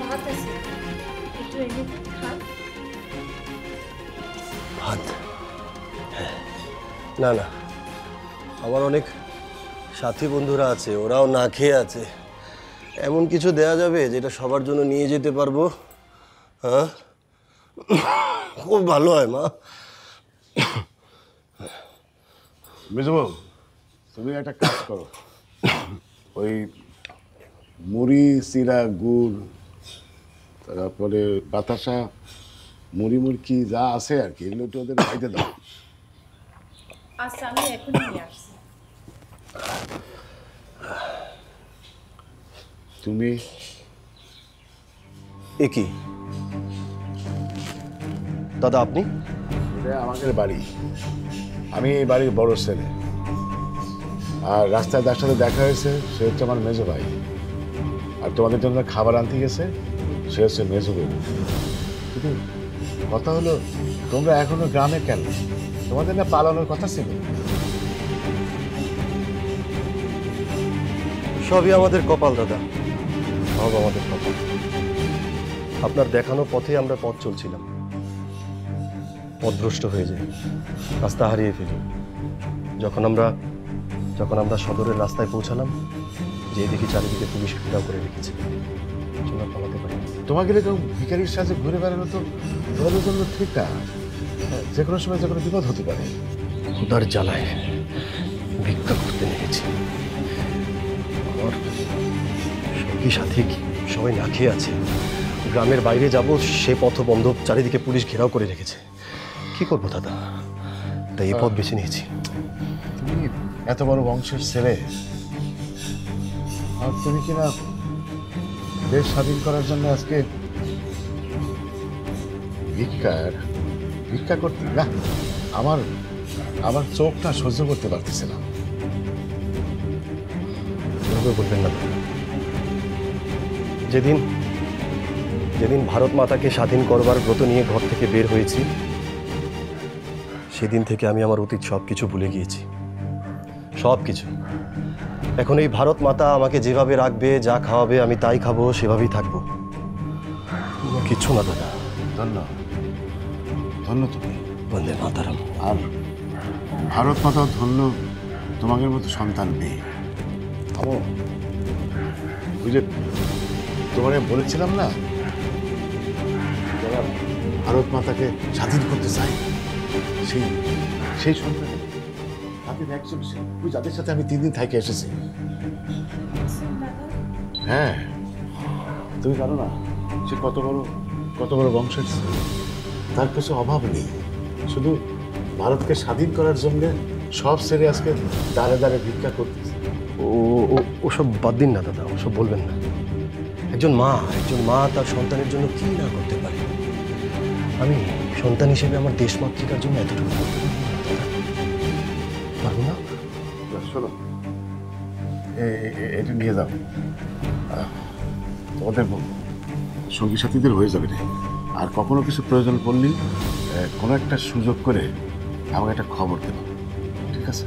ভাত আছে, একটু এনে খান। ভাত? না না, আমার অনেক সাথী বন্ধুরা আছে, ওরাও না খেয়ে আছে। এমন কিছু দেয়া যাবে যেটা সবার জন্য নিয়ে যেতে পারবো? হ্যাঁ, খুব ভালো হয় মা। মেজবাবু, তুমি একটা কাজ করো, ওই মুড়ি, চিরা, গুড়, তারপরে বাতাসা, মুড়ি মুড়কি যা আছে আর কি, এগুলো একটু ওদের খাইতে দাও। আচ্ছা, আমি এখনই নিয়ে আসছি। তুমি এ কি দাদা, আপনি? এটা আমাদের বাড়ি, আমি এই বাড়ির বড় ছেলে। আর রাস্তায় যার সাথে দেখা হয়েছে সে হচ্ছে আমার মেজো ভাই। আর তোমাদের জন্য খাবার আনতে গেছে সে হচ্ছে মেজো বাবু। কিন্তু কথা হলো, তোমরা এখনো গ্রামে কেন? তোমাদের না পালানোর কথা ছিল? সবই আমাদের কপাল দাদা, সব আমাদের কপাল। আপনার দেখানো পথে আমরা পথ চলছিলাম, পথভ্রষ্ট হয়ে যাই, রাস্তা হারিয়ে ফেলি। যখন আমরা সদরের রাস্তায় পৌঁছালাম, যে দেখি চারিদিকে পুলিশ ঘেরাও করে রেখেছে, আমরা পালাতে পারি। তোমাকে এরকম ভিখারির সাথে ঘুরে বেড়ানো তো তোমাদের জন্য ঠিক না। যে কোনো সময় যে কোনো বিপদ হতে পারে। ক্ষুধার জ্বালায় ভিক্ষা করতে নেমেছি। আমার সঙ্গী সাথী সবাই না খেয়ে আছে, গ্রামের বাইরে যাব সে পথ বন্ধ, চারিদিকে পুলিশ ঘেরাও করে রেখেছে। কি করবো দাদা, তাই এই পথ বেছে নিয়েছি। তুমি এত বড় বংশের ছেলে, আর তুমি কিনা দেশ স্বাধীন করার জন্য আজকে ভিক্ষা করতে না, আমার চোখটা সহ্য করতে পারতেছে না। এভাবে বলবেন না দাদা। যেদিন ভারত মাতাকে স্বাধীন করবার ব্রত নিয়ে ঘর থেকে বের হয়েছি, সেদিন থেকে আমি আমার অতীত সব কিছু ভুলে গিয়েছি, সব কিছু। এখন এই ভারত মাতা আমাকে যেভাবে রাখবে, যা খাওয়াবে আমি তাই খাবো, সেভাবেই থাকবো, কিচ্ছু না দাদা। ধন্য ধন্য তুমি। বন্দে মাতারাম। আর ভারত মাতাও ধন্য, তোমাদের মতো সন্তান পেয়ে। ওই যে তোমারে বলেছিলাম না, যারা ভারত মাতাকে স্বাধীন করতে চায়, সেই সন্তান তাদের একজন, ওই যাদের সাথে আমি 3 দিন থেকে এসেছি। হ্যাঁ, তুমি জানো না সে কত বড় বংশের ছিল। তার কিছু অভাব নেই, শুধু ভারতকে স্বাধীন করার জন্য সব ছেড়ে আজকে দাঁড়ে দাঁড়ে ভিক্ষা করতেছে। ওসব বাদ দিন না দাদা, ওসব বলবেন না। একজন মা তার সন্তানের জন্য কি না করতে পারে। আমি সন্তান হিসেবে আমার দেশ মাতৃকার জন্য এতটুকু করতে পারবো না। শোনো, এটা নিয়ে যাও, তোমাদের সঙ্গী সাথীদের হয়ে যাবে রে। আর কখনো কিছু প্রয়োজন পড়লেই কোনো একটা সুযোগ করে আমাকে একটা খবর দেবো, ঠিক আছে?